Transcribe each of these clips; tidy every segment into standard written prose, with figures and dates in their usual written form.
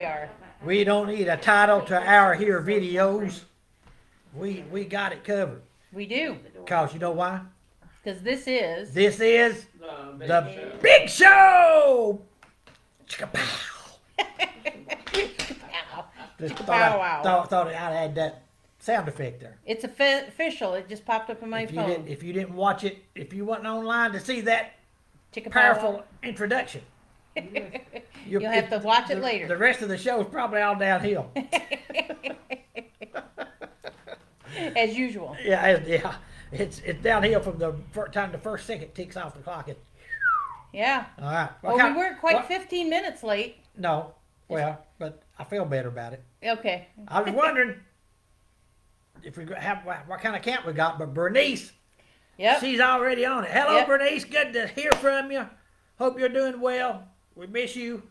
are. We don't need a title to our here videos. We got it covered. We do. Cause you know why? Because this is. This is the big show. Chicka-pow. Just thought I'd add that sound effect there. It's official. It just popped up on my phone. If you didn't watch it, if you wasn't online to see that Chicka-pow. powerful introduction, you'll have to watch it later. The rest of the show is probably all downhill. As usual. Yeah. It's downhill from the time the first second ticks off the clock. Yeah. All right. Well, we weren't quite 15 minutes late. No. Well, but I feel better about it. Okay. I was wondering if we have what kind of camp we got, but Bernice, she's already on it. Hello, Bernice. Good to hear from you. Hope you're doing well. We miss you.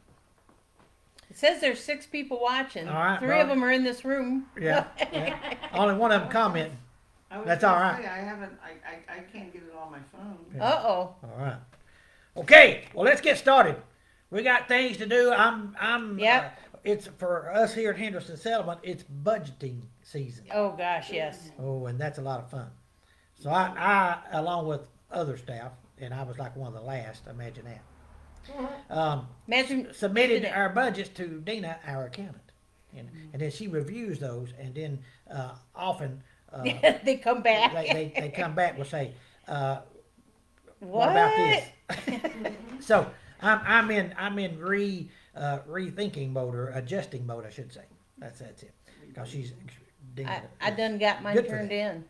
It says there's 6 people watching. All right, 3 of them are in this room. Yeah. Only one of them commenting. That's all right. I can't get it on my phone. Yeah. Uh-oh. All right. Okay. Well, let's get started. We got things to do. It's for us here at Henderson Settlement. It's budgeting season. Oh gosh, yes. Oh, and that's a lot of fun. So I along with other staff, and I was like one of the last. Imagine that. Submitted our budgets to Dina, our accountant, and then she reviews those, and then often they come back. They come back and say, "What about this?" So I'm in rethinking mode, or adjusting mode, I should say. That's it. Because she's. I done got mine turned in.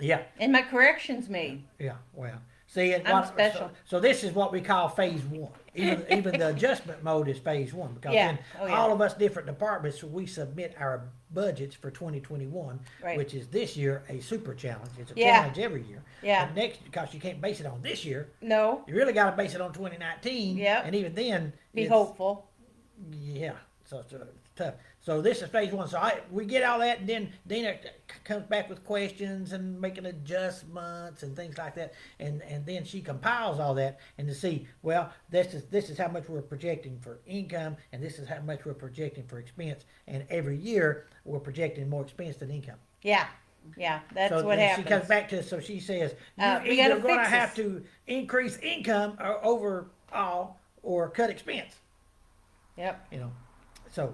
Yeah. And my corrections made. Yeah. Well. See, I'm special. So this is what we call phase 1. Even the adjustment mode is phase 1, because then all of us different departments, we submit our budgets for 2021, which is this year a super challenge. It's a challenge every year. Yeah. But next, because you can't base it on this year. No. You really got to base it on 2019. Yeah. And even then, be hopeful. Yeah. So it's tough. So this is phase 1. So we get all that, and then Dina comes back with questions and making adjustments and things like that, and then she compiles all that and to see, well, this is how much we're projecting for income, and this is how much we're projecting for expense, and every year we're projecting more expense than income. Yeah, that's what happens. She comes back to us, so she says, you're either going to have to increase income overall or cut expense. Yep. So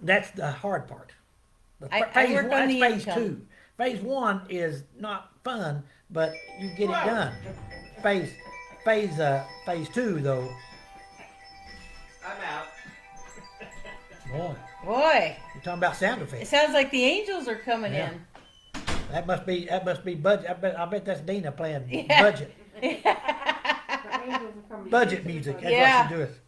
that's the hard part. I work on the phase income. 2. Phase 1 is not fun, but you get it done. Phase 2 though. I'm out. Boy. You're talking about sound It effects. sounds like the angels are coming in. That must be budget. I bet that's Dina playing budget. Budget music. That's what she does.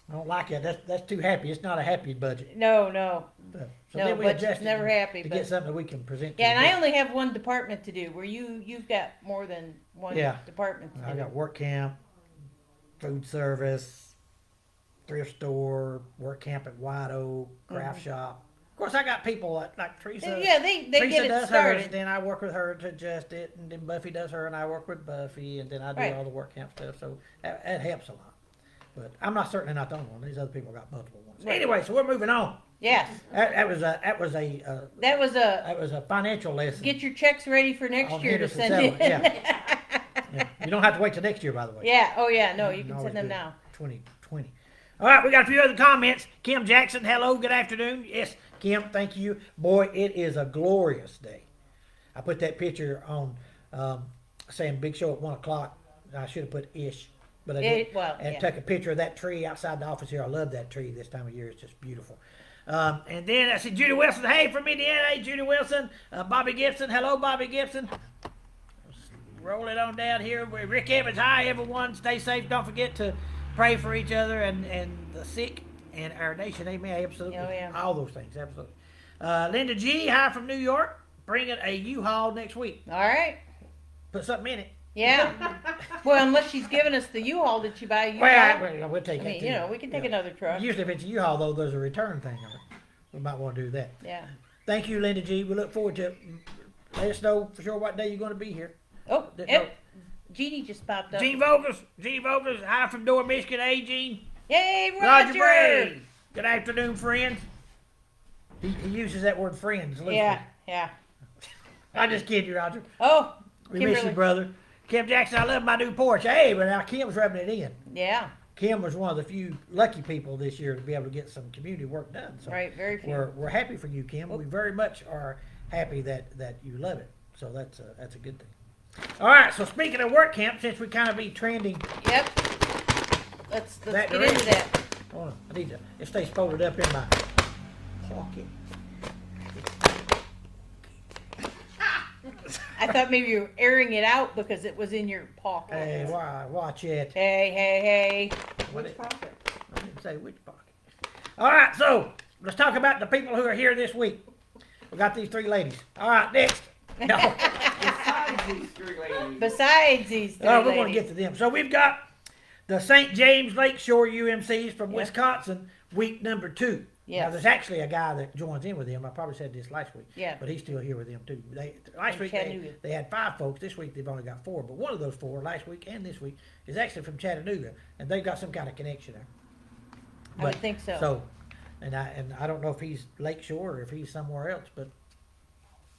I don't like it. That's too happy. It's not a happy budget. No. So then we budget's adjust never happy. to get something that we can present. Yeah, and I only have one department to do. Where you've got more than one department to do. I got work camp, food service, thrift store, work camp at White Oak, craft shop. Of course, I got people like Teresa. Yeah, they Teresa get it does started. hers, then I work with her to adjust it, and then Buffy does her, and I work with Buffy, and then I do all the work camp stuff. So that helps a lot. But I'm certainly not the only one. These other people got multiple ones. Right. Anyway, so we're moving on. Yes. That was a financial lesson. Get your checks ready for next year to send in. Yeah. You don't have to wait till next year, by the way. Yeah. Oh yeah. No, you can send them now. 2020. All right, we got a few other comments. Kim Jackson, hello, good afternoon. Yes, Kim, thank you. Boy, it is a glorious day. I put that picture on saying big show at 1 o'clock. I should have put ish. But I did. Took a picture of that tree outside the office here. I love that tree this time of year. It's just beautiful. And then I see Judy Wilson. Hey, from Indiana. Hey, Judy Wilson. Bobby Gibson. Hello, Bobby Gibson. Roll it on down here. Rick Evans. Hi, everyone. Stay safe. Don't forget to pray for each other and the sick and our nation. Amen. Absolutely. Oh, yeah. All those things. Absolutely. Linda G. Hi from New York. Bringing a U-Haul next week. All right. Put something in it. Yeah. Well, unless she's giving us the U-Haul that you buy a U-Haul. Well, we'll take it. We can take another truck. Usually if it's a U-Haul, though, there's a return thing on it. We might want to do that. Yeah. Thank you, Linda G. We look forward to it. Let us know for sure what day you're going to be here. Oh, Jeannie just popped up. Gene Vogels. Hi from Door, Michigan. Hey, Gene. Yay, Roger. Good afternoon, friends. He uses that word friends. Loosely. Yeah. I just kidding you, Roger. Oh, We miss you, Kimberly. brother. Kim Jackson, I love my new porch. Hey, but now Kim's rubbing it in. Yeah. Kim was one of the few lucky people this year to be able to get some community work done. So Right. Very few. we're happy for you, Kim. We very much are happy that you love it. So that's a good thing. All right. So speaking of work camp, since we kind of be trending, Yep. Let's That get into direction. that. hold on, I need to. It stays folded up in my pocket. I thought maybe you were airing it out because it was in your pocket. Hey, watch it. Hey. Which pocket? I didn't say which pocket. All right. So let's talk about the people who are here this week. We got these three ladies. All right. Next. No. Besides these three ladies. Besides these three We're going to ladies. get to them. So we've got the St. James Lakeshore UMCs from Yep. Wisconsin, week number 2. Now, Yes. there's actually a guy that joins in with them. I probably said this last week. Yeah. But he's still here with them, too. Last From week, Chattanooga. they had 5 folks. This week, they've only got 4. But one of those 4, last week and this week, is actually from Chattanooga. And they've got some kind of connection there. I would think so. And I don't know if he's Lakeshore or if he's somewhere else, but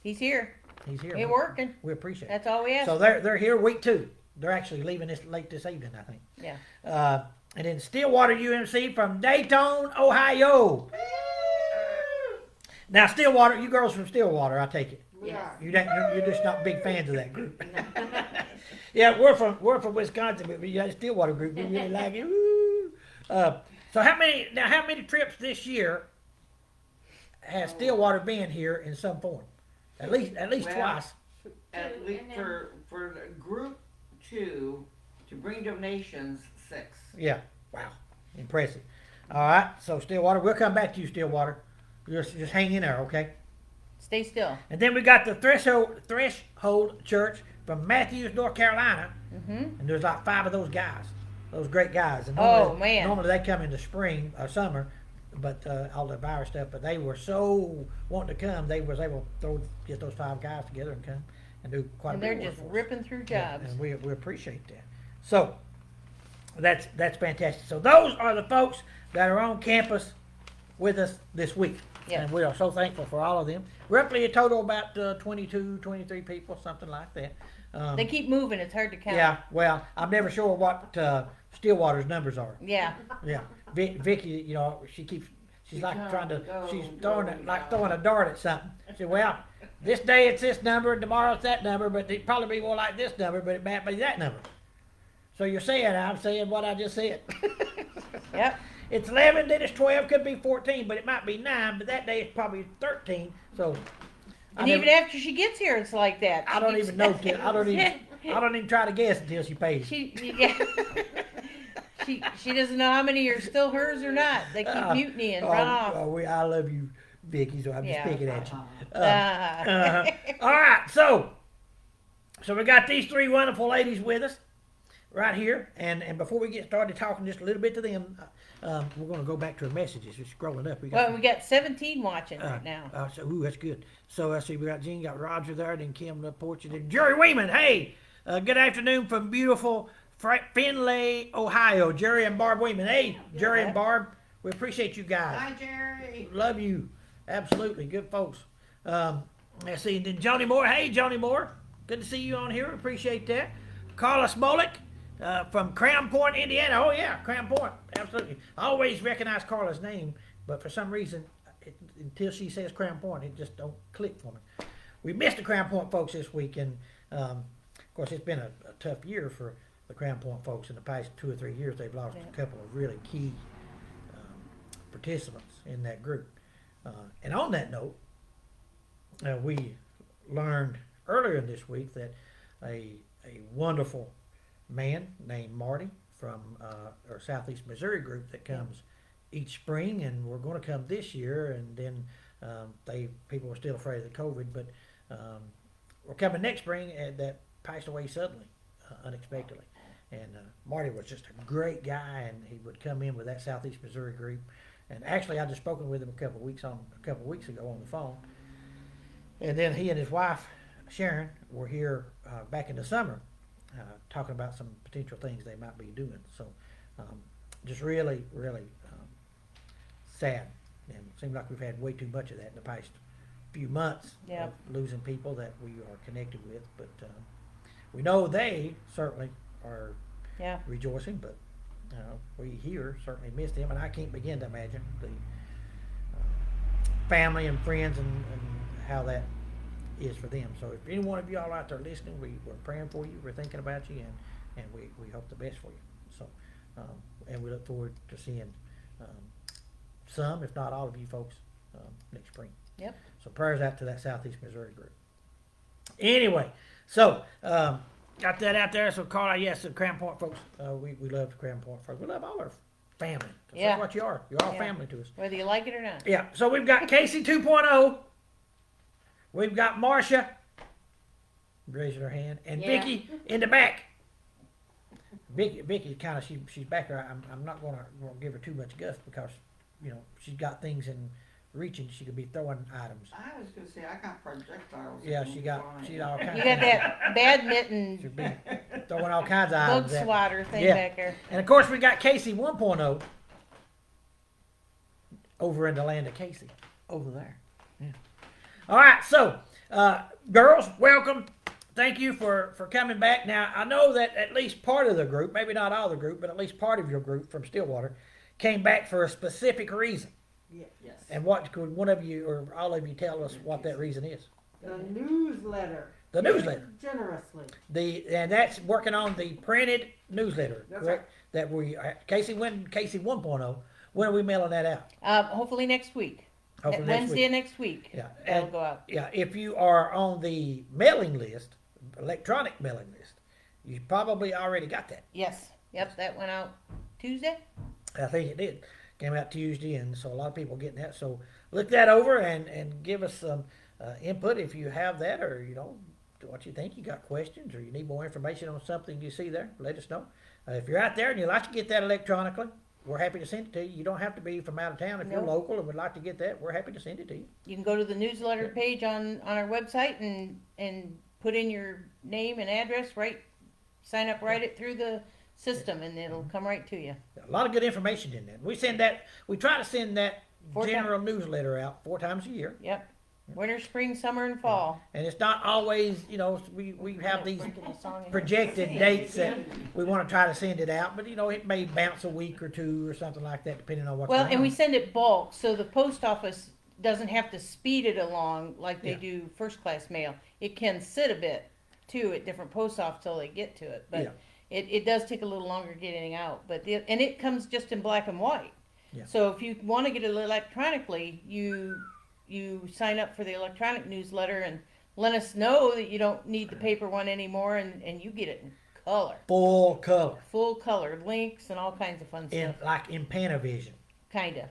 He's here. he's here. He's working. We appreciate it. That's all we ask. So they're here week 2. They're actually leaving this late this evening, I think. Yeah. And then Stillwater UMC from Dayton, Ohio. Now Stillwater, you girls from Stillwater, I take it. We are. You're just not big fans of that group. Yeah, we're from Wisconsin, but we got a Stillwater group. We really like it. Woo. So how many trips this year has Stillwater been here in some form? At least Well, twice. At least for the group 2 to bring donations, 6. Yeah. Wow. Impressive. All right. So Stillwater, we'll come back to you, Stillwater. Just hang in there, okay? Stay still. And then we got the Threshold Church from Matthews, North Carolina. Mm-hmm. And there's like 5 of those guys, those great guys. And Oh, man. Normally they come in the spring or summer, but all the virus stuff. But they were so wanting to come, they was able to get those 5 guys together and come and do quite And a bit. they're of work just for us. ripping through Yeah, jobs. and we appreciate that. So that's fantastic. So those are the folks that are on campus with us this week. Yeah. And we are so thankful for all of them. Roughly a total about 22, 23 people, something like that. They keep moving. It's hard to count. Yeah, well, I'm never sure what Stillwater's numbers are. Yeah. Yeah, Vicky, you know, she's like Go, trying to, go, she's go, throwing a dart at something. She said, well, this day it's this number, and tomorrow it's that number, but it'd probably be more like this number, but it might be that number. So you're saying, I'm saying what I just said. Yep. It's 11, then it's 12, could be 14, but it might be 9, but that day it's probably 13. So And even after she gets here, it's like that. I don't even know. I don't even try to guess until she pays. Yeah. She doesn't know how many are still hers or not. They keep mutiny and run off. I love you, Vicky. So I'm just Yeah. picking at you. Uh-huh. All right, so we got these 3 wonderful ladies with us right here, and before we get started talking just a little bit to them, we're going to go back to our messages. We're scrolling up. Well, we got 17 watching right now. That's good. So I see we got Jean, got Roger there, then Kim the porch, and then Jerry Weeman. Hey, good afternoon from beautiful Findlay, Ohio. Jerry and Barb Weeman. Hey, Jerry and Barb, we appreciate you guys. Hi, Jerry. Love you. Absolutely. Good folks. Let's see. And then Johnny Moore. Hey, Johnny Moore. Good to see you on here. Appreciate that. Carla Smolik from Crown Point, Indiana. Oh, yeah. Crown Point. Absolutely. I always recognize Carla's name, but for some reason, until she says Crown Point, it just don't click for me. We missed the Crown Point folks this week, and of course, it's been a tough year for the Crown Point folks. In the past 2 or 3 years, they've lost a couple of really key participants in that group. And on that note, we learned earlier this week that a wonderful man named Marty from our Southeast Missouri group that comes each spring, and we're going to come this year, and then people were still afraid of the COVID, but we're coming next spring, and that passed away suddenly, unexpectedly. And Marty was just a great guy, and he would come in with that Southeast Missouri group. And actually, I just spoken with him a couple of weeks ago on the phone. And then he and his wife Sharon were here back in the summer, talking about some potential things they might be doing. So, just really sad. And it seems like we've had way too much of that in the past few months. Yep. Of losing people that we are connected with. But we know they certainly are Yeah. rejoicing, but we here certainly miss them, and I can't begin to imagine the family and friends and how that is for them. So if any one of you all out there listening, we're praying for you, we're thinking about you, and we hope the best for you. So and we look forward to seeing some, if not all of you folks next spring. Yep. So prayers out to that Southeast Missouri group. Anyway, so got that out there. So Carl, yes, the Crown Point folks, we love the Crown Point folks. We love all our family. That's Yeah. what you are. You're all Yeah. family to us. Whether you like it or not. Yeah. So we've got Casey 2.0. We've got Marcia raising her hand, and Yeah. Vicky in the back. Vicky kind of she's back there. I'm not gonna give her too much guff because she's got things in reaching. She could be throwing items. I was gonna say, I got projectiles. Yeah, in she got flying. all kinds. You got that badminton She'd be throwing all kinds of bug items. at me. swatter thing Yeah. back there. And of course we got Casey 1.0 over in the land of Casey over there. Yeah. All right, so girls, welcome. Thank you for coming back. Now I know that at least part of the group, maybe not all the group, but at least part of your group from Stillwater came back for a specific reason. Yes. And what could one of you or all of you tell us what that reason is? The newsletter. The newsletter. Generously. And that's working on the printed newsletter, That's correct? That we Casey 1.0. When are we mailing that out? Hopefully next week. Hopefully next Wednesday week. of next week. Yeah, That'll and go out. yeah, if you are on the mailing list, electronic mailing list, you probably already got that. Yes. Yep. That went out Tuesday. I think it did. Came out Tuesday, and so a lot of people are getting that. So look that over and give us some input if you have that, or what you think. You got questions, or you need more information on something you see there. Let us know. If you're out there and you'd like to get that electronically, we're happy to send it to you. You don't have to be from out of town. If you're Nope. local and would like to get that, we're happy to send it to you. You can go to the newsletter page on our website and put in your name and address, sign up, write it through the system, and it'll come right to you. A lot of good information in there. We try to send that 4 times. general newsletter out 4 times a year. Yep. Winter, spring, summer, and fall. And it's not always, we have these Breaking the song in projected dates that we want to try to send it out, but it may bounce a week or two or something like that, depending on what's Well, going and we on. send it bulk, so the post office doesn't have to speed it along like they Yeah. do first class mail. It can sit a bit too at different post offices till they get to it, but Yeah. it does take a little longer getting out. But and it comes just in black and white. Yeah. So if you want to get it electronically, you sign up for the electronic newsletter and let us know that you don't need the paper one anymore, and you get it in color, Full color, full color, links and all kinds of fun in stuff. like in Panavision. Kinda,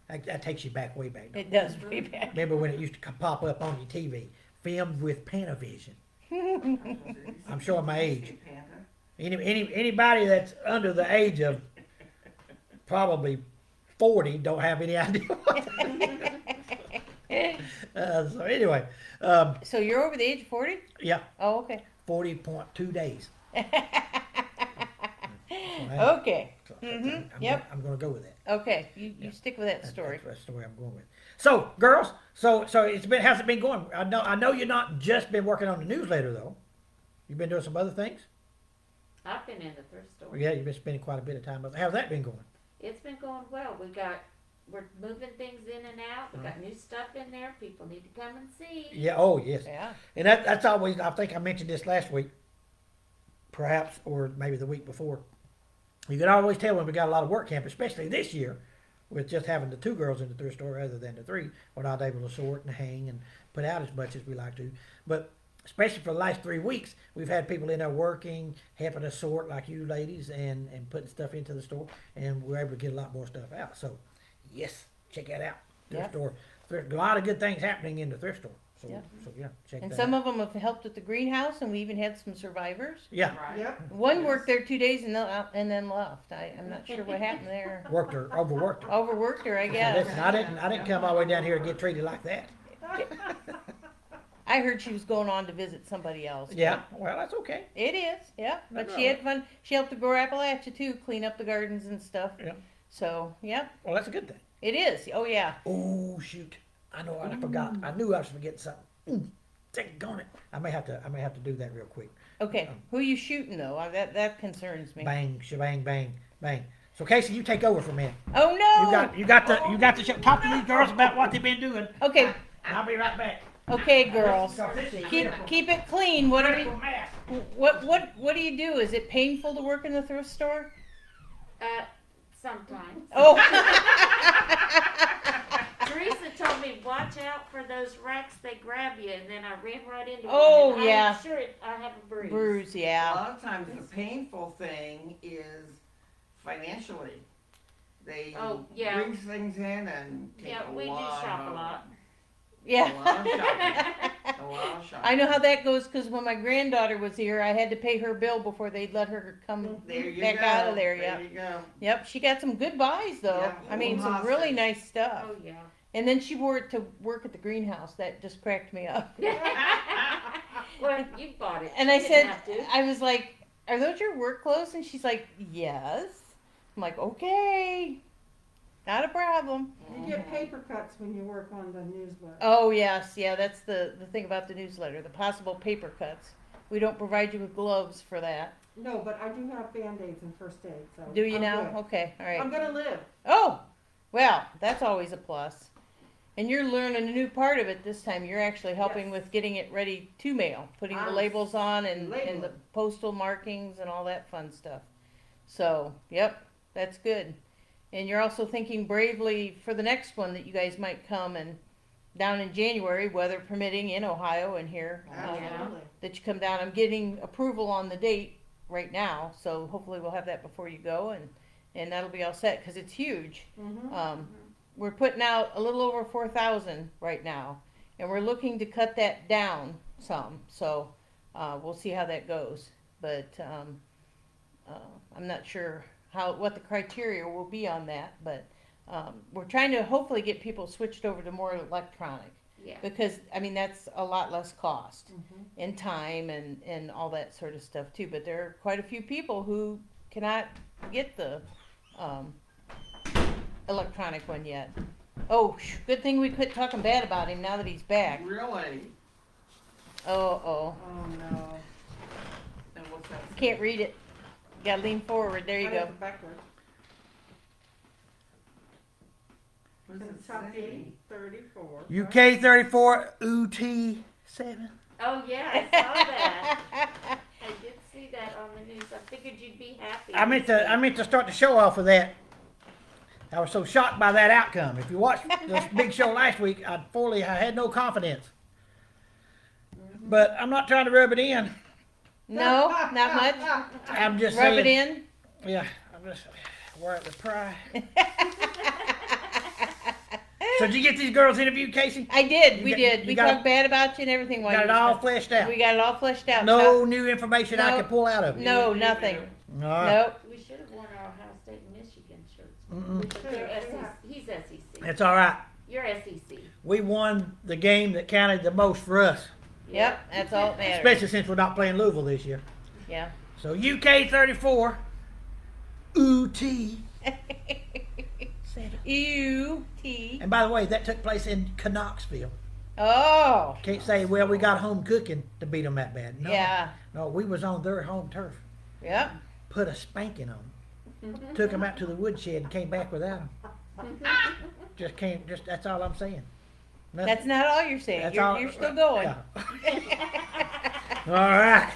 That takes you back way back. it does way back. Remember when it used to pop up on your TV, filmed with Panavision? I'm showing my age. Anybody that's under the age of probably 40 don't have any idea what that is. So anyway, So you're over the age of 40? yeah, Oh, okay. 40.2 days. Okay. So Yep. I'm going to go with that. Okay. You stick with that story. That's the way I'm going with. So, girls, so how's it been going? I know you're not just been working on the newsletter though. You've been doing some other things. I've been in the thrift store. Yeah, you've been spending quite a bit of time. How's that been going? It's been going well. We're moving things in and out. We got new stuff in there. People need to come and see. Yeah. Oh, yes. Yeah. And that's always. I think I mentioned this last week, perhaps, or maybe the week before. You can always tell when we got a lot of work camp, especially this year, with just having the 2 girls in the thrift store rather than the 3. We're not able to sort and hang and put out as much as we like to. But especially for the last 3 weeks, we've had people in there working, helping us sort, like you ladies, and putting stuff into the store, and we're able to get a lot more stuff out. So, yes, check that out. Thrift Yep. store. A lot of good things happening in the thrift store. So, Yep. so yeah, check And that some out. of them have helped with the greenhouse, and we even had some survivors. Yeah, Right. Yep. One worked there 2 days and then left. I'm not sure what happened there. worked her, overworked her. Overworked her, I guess. Listen, I didn't come all the way down here and get treated like that. I heard she was going on to visit somebody else. Yeah, well, that's okay. It is, yeah. But No, she had fun. She helped to grow Appalachia too, clean up the gardens and stuff. Yeah. So, yeah. Well, that's a good thing. It is. Oh yeah. Oh shoot! I know I forgot. I knew I was forgetting something. Dang it! I may have to do that real quick. Okay. Who you shooting though? That concerns me. Bang, shebang, bang, bang. So Casey, you take over for a minute. Oh no. You got to talk to these girls about what they've been doing. Okay. And I'll be right back. Okay, girls. So this is Keep it clean. What are you, critical mass. what do you do? Is it painful to work in the thrift store? Sometimes. Oh. Teresa told me, watch out for those racks, they grab you, and then I ran right into Oh, one. And yeah. I'm sure I have a bruise. Bruise, A yeah. lot of times the painful thing is financially. They Oh, yeah. bring things in and take Yeah, a we do lot shop of a lot. Yeah. A lot of shopping. A lot of shopping. I know how that goes because when my granddaughter was here, I had to pay her bill before they'd let her come There you back go. out of there. There Yeah. you go. Yep. She got some good buys though. Yeah, I mean, little some really hostage. nice stuff. Oh, yeah. And then she wore it to work at the greenhouse. That just cracked me up. Well, you bought it. And She I didn't said, have to. I was like, "Are those your work clothes?" And she's like, "Yes." I'm like, "Okay, not a problem." You get paper cuts when you work on the newsletter. Oh yes, yeah, that's the thing about the newsletter, the possible paper cuts. We don't provide you with gloves for that. No, but I do have Band-Aids and first aid, so. Do you I'm now? good. Okay, all right. I'm gonna live. Oh, well, that's always a plus. And you're learning a new part of it this time. You're actually helping Yes. with getting it ready to mail, putting the I'm labels on and the labeling. postal markings and all that fun stuff. So, yep, that's good. And you're also thinking bravely for the next one that you guys might come and down in January, weather permitting in Ohio and here, Absolutely. that you come down. I'm getting approval on the date right now, so hopefully we'll have that before you go and that'll be all set because it's huge. Mm-hmm. We're putting out a little over 4,000 right now, and we're looking to cut that down some. So we'll see how that goes. But I'm not sure what the criteria will be on that. But we're trying to hopefully get people switched over to more electronic Yeah. because I mean that's a lot less cost Mhm. and time and all that sort of stuff too. But there are quite a few people who cannot get the electronic one yet. Oh, good thing we quit talking bad about him now that he's back. Really? Oh, Oh, no. And what's that? can't read it. You gotta lean forward. There you I go. have it backwards. What does it Kentucky say? 34. UK 34 UT 7. Oh, yeah, I saw that. I did see that on the news. I figured you'd be happy. I meant to start the show off with that. I was so shocked by that outcome. If you watched this big show last week, I had no confidence. But I'm not trying to rub it in. No, not much. I'm just Rub saying. it in. Yeah, I'm just wear it with pride. So did you get these girls interviewed, Casey? I did. You We got- did. you We got- talked bad about you and everything. While Got you it was all gone. fleshed out. We got it all fleshed out. No new information I No. could pull out of it. No, nothing. All right. Nope. We should have worn our Ohio State and Michigan shirts. Mm-mm. But they're SEC. He's SEC. It's all right. You're SEC. We won the game that counted the most for us, Yep, that's all that matters. especially since we're not playing Louisville this year. Yeah. So UK 34 UT 7. U-T. And by the way, that took place in Knoxville. Oh. Can't say, well, we got home cooking to beat them that bad. No, Yeah. no, we was on their home turf. Yep. Put a spanking on them. Took them out to the woodshed and came back without them. That's all I'm saying. Nothing. That's not all you're saying. That's You're, all- you're still going. Yeah. All right.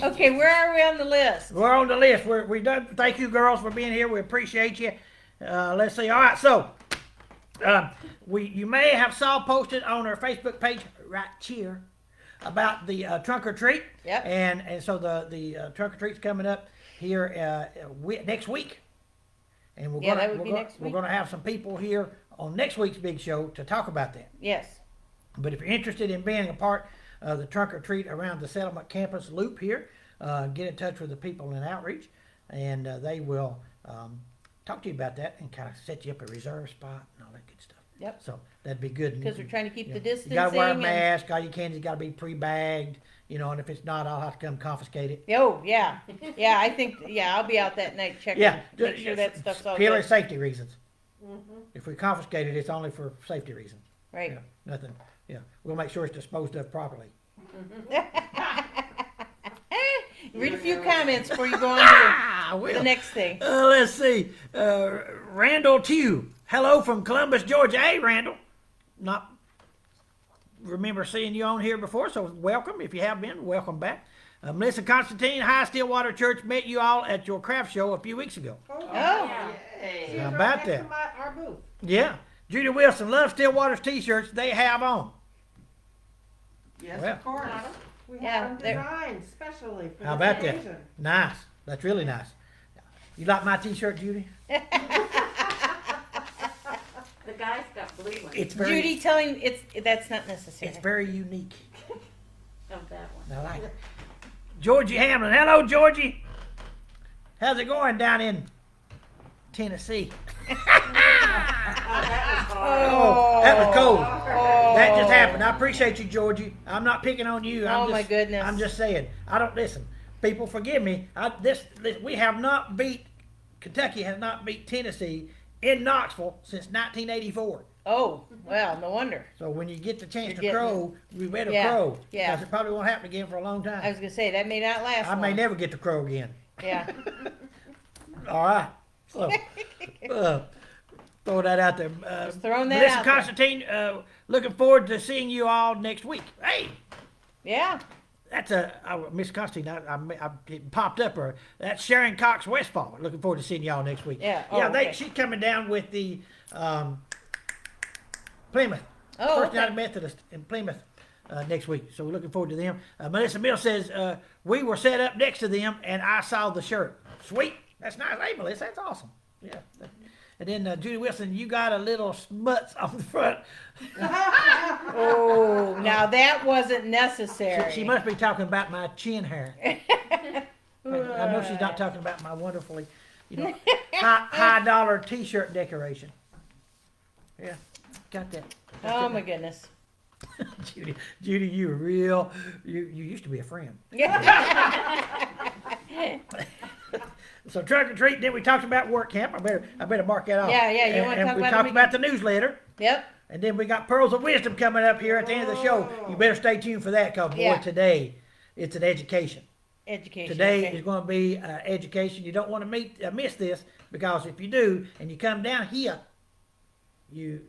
Okay, where are we on the list? We're on the list. We're done. Thank you, girls, for being here. We appreciate you. Let's see. All right, so you may have saw posted on our Facebook page right here about the trunk or treat. Yep. And so the trunk or treat's coming up here next week. And we're Yeah, gonna that would be next we're week. gonna have some people here on next week's big show to talk about that. Yes. But if you're interested in being a part of the trunk or treat around the settlement campus loop here, get in touch with the people in outreach, and they will talk to you about that and kind of set you up a reserve spot and all that good stuff. Yep. So that'd be good. Because we're trying to keep the You distancing. gotta wear a and- mask. All your candy's gotta be pre-bagged, and if it's not, I'll have to come confiscate it. Oh, yeah. Yeah, I think, I'll be out that night checking. Yeah, Make sure that stuff's all purely good. safety reasons. If we confiscate it, it's only for safety reasons. Right. Yeah, nothing. Yeah, we'll make sure it's disposed of properly. Read a few comments before you go on to I will. the next thing. Let's see. Randall Tew. Hello from Columbus, Georgia. Hey, Randall. Not remember seeing you on here before, so welcome. If you have been, welcome back. Melissa Constantine, hi, Stillwater Church. Met you all at your craft show a few weeks ago. Oh. Yeah. Yay. How Right about next to that? our booth. Yeah. Judy Wilson, love Stillwater's t-shirts they have on. Yes, Well. of course. We Yeah, have them they're- designed specially for How this about that? occasion. Nice. That's really nice. You like my t-shirt, Judy? The guy's got blue ones. It's very, Judy telling that's not necessary. it's very unique. Oh, that one. I like it. Georgie Hamlin. Hello, Georgie. How's it going down in Tennessee? Oh, that was cold. That just happened. I appreciate you, Georgie. I'm not picking on you. Oh, my goodness. I'm just saying. I don't listen. People, forgive me. This we have not beat. Kentucky has not beat Tennessee in Knoxville since 1984. Oh, well, no wonder. So when you get the chance You're to getting- crow, we better Yeah, crow. yeah. Because it probably won't happen again for a long time. I was gonna say that may not last. I may long. never get to crow again. Yeah. All right. So, throw that out there. Just throwing that Melissa out there. Constantine, looking forward to seeing you all next week. Hey, Yeah. that's Miss Constantine. It popped up her. That's Sharon Cox Westfall. Looking forward to seeing y'all next week. Yeah. Oh, Yeah, okay. she's coming down with the Plymouth. Oh, First okay. United Methodist in Plymouth next week. So we're looking forward to them. Melissa Mills says, we were set up next to them and I saw the shirt. Sweet. That's nice. Hey, Melissa, that's awesome. Yeah. And then Judy Wilson, you got a little smuts on the front. Oh, now that wasn't necessary. She must be talking about my chin hair. I know she's not talking about my wonderfully, high dollar T-shirt decoration. Yeah, got that. Oh my goodness. Judy, you were real. You used to be a friend. So trunk or treat. Then we talked about work camp. I better mark that off. Yeah, you wanna And talk we about talked them about the newsletter. Yep. And then we got Pearls of Wisdom coming up here at the end of the show. You better stay tuned for that, because boy, Yeah. today it's an education. Education. Today okay. is going to be education. You don't want to miss this, because if you do and you come down here, you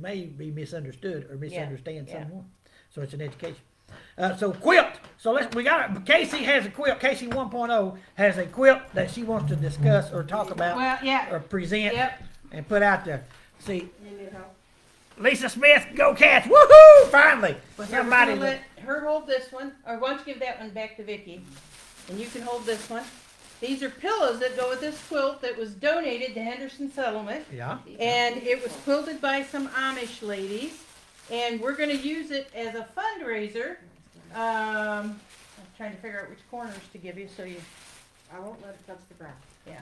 may be misunderstood or misunderstand yeah. someone. So it's an education. So quilt. So Casey has a quilt. Casey 1.0 has a quilt that she wants to discuss or talk about Well, yeah. or present Yep. and put out there. See, You need help? Lisa Smith, go Cats! Woohoo! Finally, Well, somebody. we're gonna let her hold this one, or why don't you give that one back to Vicky, and you can hold this one. These are pillows that go with this quilt that was donated to Henderson Settlement, Yeah. and it was quilted by some Amish ladies, and we're gonna use it as a fundraiser. I'm trying to figure out which corners to give you, so you. I won't let it touch the ground. Yeah.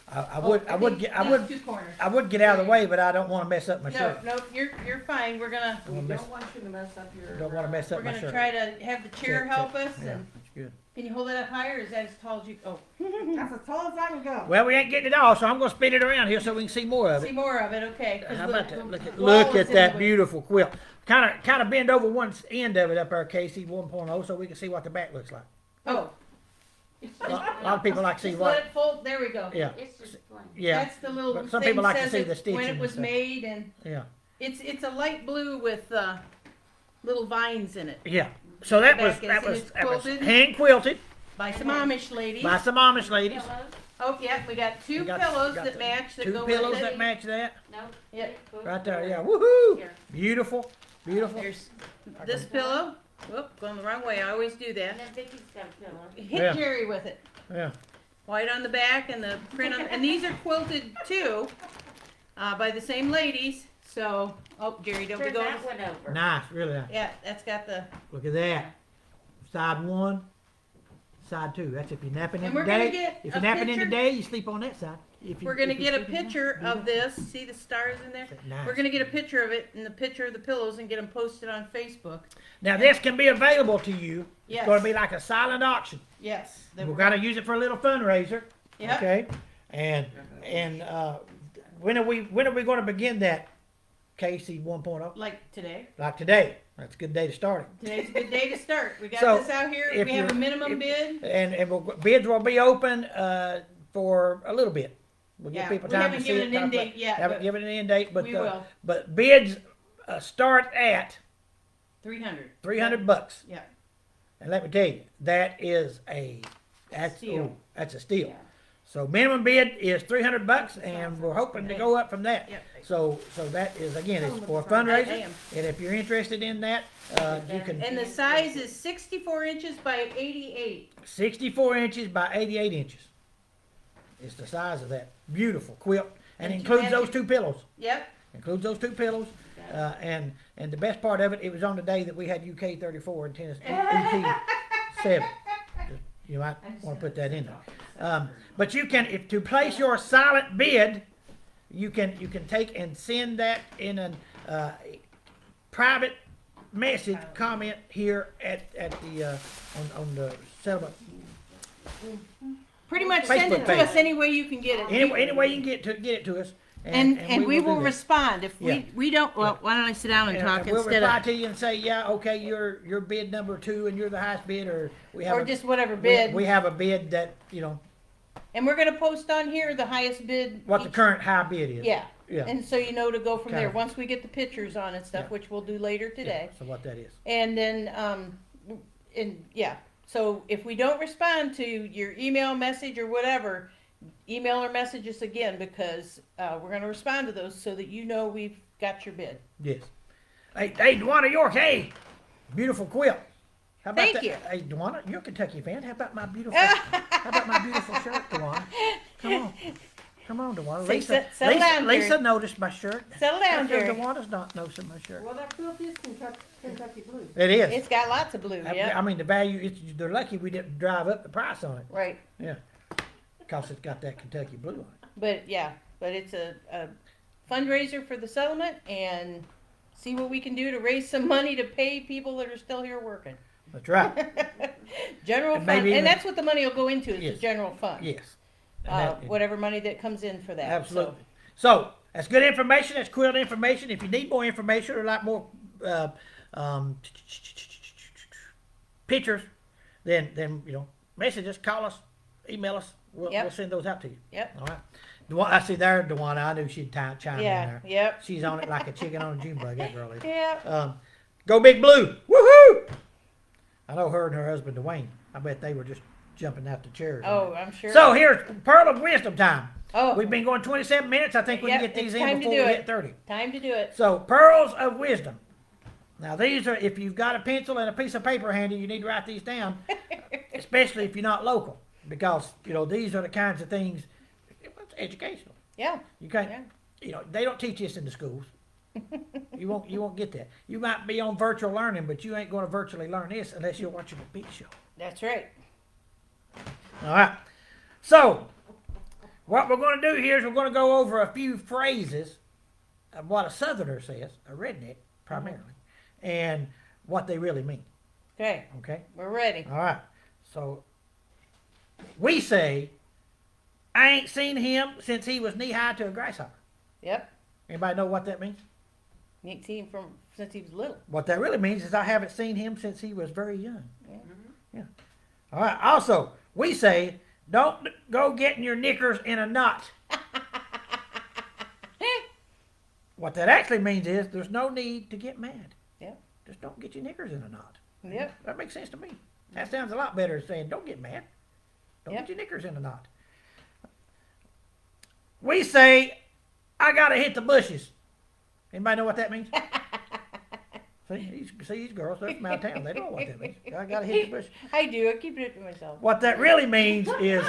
I would Two corners. I would get out of the way, but I don't want to mess up my No, shirt. no, you're fine. We're gonna I don't We mess- don't want you to mess up your. don't want to mess we're up my gonna shirt. try to have the chair Check, help check. us. Yeah, And that's good. can you hold it up higher? Or is that as tall as you? Oh, That's as tall as I can go. Well, we ain't getting it all, so I'm going to spin it around here so we can see more of see it. more of it. Okay. 'cause How the- about the that? Look wall at is in that the way. beautiful quilt. Kind of bend over one end of it up there, Casey 1.0, so we can see what the back looks like. Oh, A lot of people like to see just what. let it fold. There we go. Yeah, It's just plain. yeah, That's the little But some thing people like to says see it the stitching when it and was stuff. made, and yeah, it's a light blue with little vines in it yeah. So that The was back is- that and was it's that was quilted. hand quilted by some Amish ladies. by some Amish ladies. Pillows? Oh yeah, we got two We got- pillows got that the match that Two go pillows with that it. match that. No. Yeah. Right there, yeah. Woohoo! Here. Beautiful, beautiful. There's this pillow. Whoop, going the wrong way. I always do that. And then Vicky's got a pillow. Hit Yeah. Jerry with it. Yeah. White on the back and the print on, and these are quilted too, by the same ladies. So, oh, Jerry, don't be Turn going. that one over. Nice, really nice. Yeah, that's got the. Look at that. Side one, side two. That's if you're napping in And the we're gonna day. get If a you're napping in the picture. day, you sleep on that side. We're gonna get a picture of this. See the stars in there? Nice. We're gonna get a picture of it and the picture of the pillows and get them posted on Facebook. Now this can be available to you. Yes. It's going to be like a silent auction. Yes. We're going to use it for a little fundraiser. Yep. Okay. And when are we going to begin that KC 1.0? Like today. Like today. That's a good day to start it. Today's a good day to start. We got So, this out here. if We have a you're- minimum bid. And bids will be open for a little bit. We'll give Yeah, people we time haven't to see given it. an end but- date yet, Haven't but given an end date, but we will. but bids start at 300. $300. Yeah. And let me tell you, that's Steal. that's a steal. Yeah. So minimum bid is $300, and we're hoping to go up from that. Yep. So that is again, it's for a I fundraiser, am. and if you're interested in that, you can. And the size is 64 inches by 88. 64 inches by 88 inches. It's the size of that beautiful quilt, and it And includes magic- those two pillows. Yep. Includes those two pillows, and the best part of it, it was on the day that we had UK 34 and tennis UT 7. You might want to put that in there. But you can, if to place your silent bid, you can take and send that in a private message comment here at the on the settlement. Pretty much send Facebook it to page. us any way you can get it. Any way you can get it to us, And we will do that. respond. If Yeah. we don't, well, why don't I sit down and And talk we'll instead reply of, to you and say, yeah, okay, you're bid number 2 and you're the highest bid, or we have or just whatever bid. we have a bid that And we're gonna post on here the highest bid. what the each- current high bid is. Yeah. Yeah. And so you know to go from Kind there, of. once we get the pictures on and stuff, Yeah. which we'll do later today. Yeah, so what that is. And then, so if we don't respond to your email message or whatever, email or message us again, because, we're gonna respond to those so that you know we've got your bid. Yes. Hey, Dwana York, hey, beautiful quilt. How about Thank that? you. Hey, Dwana, you're a Kentucky fan. How about my beautiful shirt, Dwana? Come on, Dwana. Say, settle down, Lisa Jerry. noticed my shirt. Settle down, Jerry. Dwana's not noticing my shirt. Well, that quilt is Kentucky blue. It is. It's got lots of blue, I yeah, mean, the value, they're lucky we didn't drive up the price on it. right. Yeah. Because it's got that Kentucky blue on it. But it's a fundraiser for the settlement, and see what we can do to raise some money to pay people that are still here working. That's right. General And fund, maybe even- and that's what the money will go into, is Yes. the general fund. Yes. And Whatever money that comes in for that. Absolutely. So that's good information. That's quilt information. If you need more information or like more pictures, then message us, call us, email us. We'll Yep. send those out to you. Yep. All right. I see there, Dewana. I knew she'd chime in Yeah. there. Yep. She's on it like a chicken on a June bug. That girl is. Yeah. Go Big Blue! Woohoo! I know her and her husband Dwayne. I bet they were just jumping out the chairs. Oh, I'm sure. So here's Pearl of Wisdom time. Oh, We've been going 27 minutes. I think we can Yep, get these it's in time to before do we it. hit 30. time to do it. So Pearls of Wisdom. Now these are, if you've got a pencil and a piece of paper handy, you need to write these down, especially if you're not local, because these are the kinds of things. It's educational. Yeah. You can't. Yeah. They don't teach this in the schools. You won't get that. You might be on virtual learning, but you ain't going to virtually learn this unless you're watching the big show. That's right. All right. So, what we're going to do here is we're going to go over a few phrases of what a Southerner says, a redneck primarily, and what they really mean. Okay. Okay? We're ready. All right. So, we say, I ain't seen him since he was knee-high to a grasshopper. Yep. Anybody know what that means? You ain't seen him since he was little. What that really means is I haven't seen him since he was very young. Yeah. Yeah. All right. Also, we say, don't go getting your knickers in a knot. What that actually means is there's no need to get mad. Yep. Just don't get your knickers in a knot. Yep. That makes sense to me. That sounds a lot better than saying don't get mad. Don't Yep. get your knickers in a knot. We say, I gotta hit the bushes. Anybody know what that means? See these girls, they're from out of town. They don't know what that means. I gotta hit the bushes. I do. I keep it to myself. What that really means is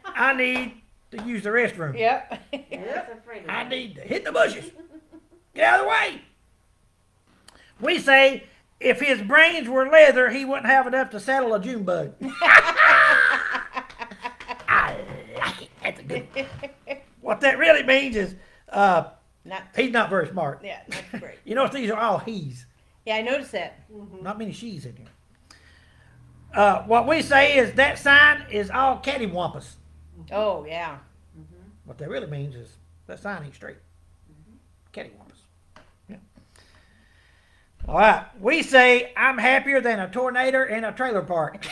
I need to use the restroom. Yep. Yeah, that's afraid of I that. need to hit the bushes. Get out of the way. We say if his brains were leather, he wouldn't have enough to saddle a June bug. I like it. That's a good one. What that really means is Not. he's not very smart. Yeah. That's great. You notice these are all he's. Yeah, I noticed that. Not many she's in here. What we say is that sign is all cattywampus. Oh yeah. What that really means is That sign ain't straight. Cattywampus. Yeah. All right. We say I'm happier than a tornado in a trailer park.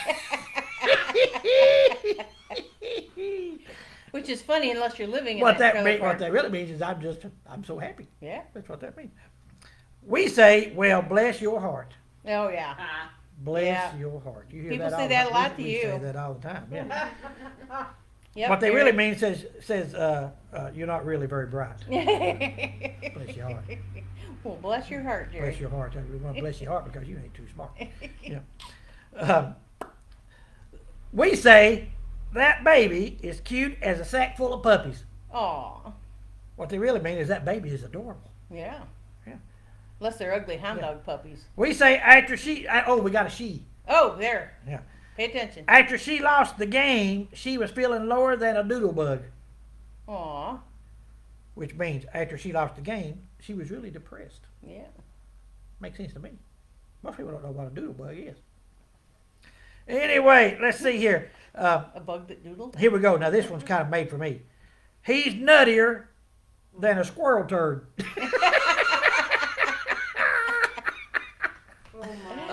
Which is funny unless you're living in What that that trailer mean, what park. that really means is I'm so happy. Yeah. That's what that means. We say, well, bless your heart. Oh yeah. Bless Yeah. your heart. You hear People that say all that the a time. lot to We you. say that all the time. Yeah. Yep, What they Gary. really mean says you're not really very bright. Bless your heart. Well, bless your heart, Jerry. Bless your heart. We want to bless your heart because you ain't too smart. Yeah. We say that baby is cute as a sack full of puppies. Aw. What they really mean is that baby is adorable. Yeah. Yeah. Unless they're ugly hound Yeah. dog puppies. We say after we got a she. Oh, there. Yeah. Pay attention. After she lost the game, she was feeling lower than a doodle bug, Aw. which means after she lost the game, she was really depressed. Yeah. Makes sense to me. Most people don't know what a doodle bug is. Anyway, let's see here. A bug that doodled. Here we go. Now this one's kind of made for me. He's nuttier than a squirrel turd.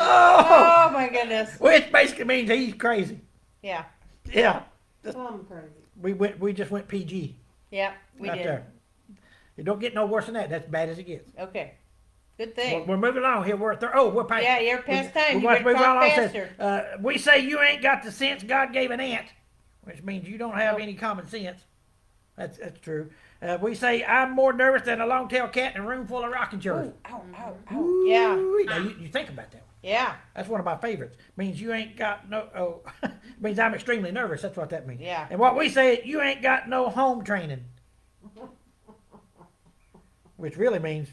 Oh, Oh my goodness. which basically means he's crazy. Yeah. Yeah, I'm crazy. we just went PG Yeah. We right did. there. It don't get no worse than that. That's as bad as it gets. Okay. Good We're, thing. we're moving along here. We're past. Yeah, you're past time. You We're better move talk on. faster. Says, we say you ain't got the sense God gave an ant, which means you don't have any common sense. That's true. We say I'm more nervous than a long-tailed cat in a room full of rocking chairs. Ooh, ow, ow, ow. Yeah. Ooh, now you think about that one. Yeah. That's one of my favorites. Means you ain't got no. Oh, means I'm extremely nervous. That's what that means. Yeah. And what we say is you ain't got no home training, which really means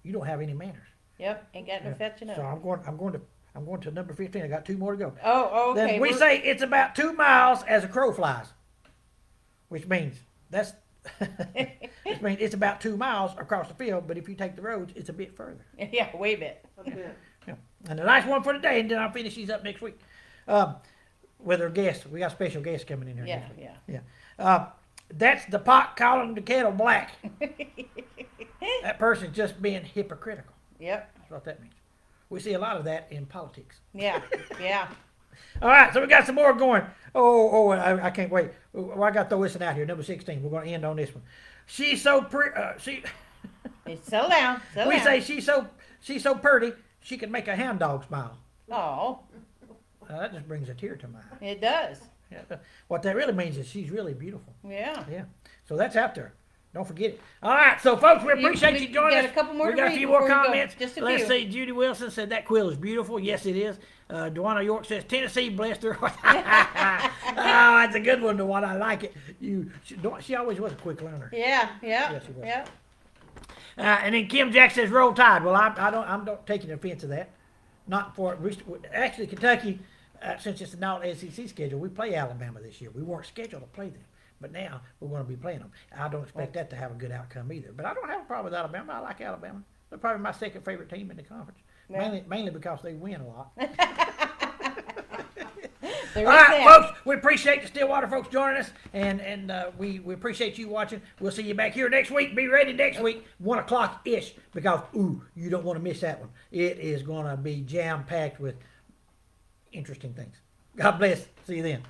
you don't have any manners. Yep. Ain't got no Yeah. fetching up. So I'm going to number 15. I got 2 more to go. Oh, okay. Then we say it's about 2 miles as a crow flies, which means that's which means it's about 2 miles across the field. But if you take the roads, it's a bit further. Yeah, way bit. A bit. Yeah. And the last one for today, and then I'll finish these up next week with our guests. We got special guests coming in here Yeah, next week. yeah. That's the pot calling the kettle black. That person's just being hypocritical. Yep. That's what that means. We see a lot of that in politics. Yeah. Yeah. All right, so we got some more going. I can't wait. Well, I got to throw this one out here. Number 16. We're going to end on this one. She's so pretty. Hey, settle down. Settle We down. say she's so pretty. She can make a hound dog smile. Oh, That just brings a tear to my eye. it does. Yeah. What that really means is she's really beautiful. Yeah. Yeah. So that's out there. Don't forget it. All right, so folks, we appreciate you joining got us. a couple more We to got a read few more before we go. comments. Just a Let's few. see. Judy Wilson said that quill is beautiful. Yes, it is. Dwana York says Tennessee blessed her. Oh, that's a good one, Dwana. I like it. She always was a quick learner. Yeah. Yeah. Yes, it was. Yeah. And then Kim Jack says roll tide. Well, I'm not taking offense to that. Not for actually Kentucky. Since it's an all SEC schedule, we play Alabama this year. We weren't scheduled to play them, but now we're going to be playing them. I don't expect that to have a good outcome either. But I don't have a problem with Alabama. I like Alabama. They're probably my second favorite team in the conference, Yeah. mainly because they win a lot. There All is right, that. folks, we appreciate the Stillwater folks joining us, and we appreciate you watching. We'll see you back here next week. Be ready next week, 1 o'clock-ish, because, you don't want to miss that one. It is going to be jam-packed with interesting things. God bless. See you then.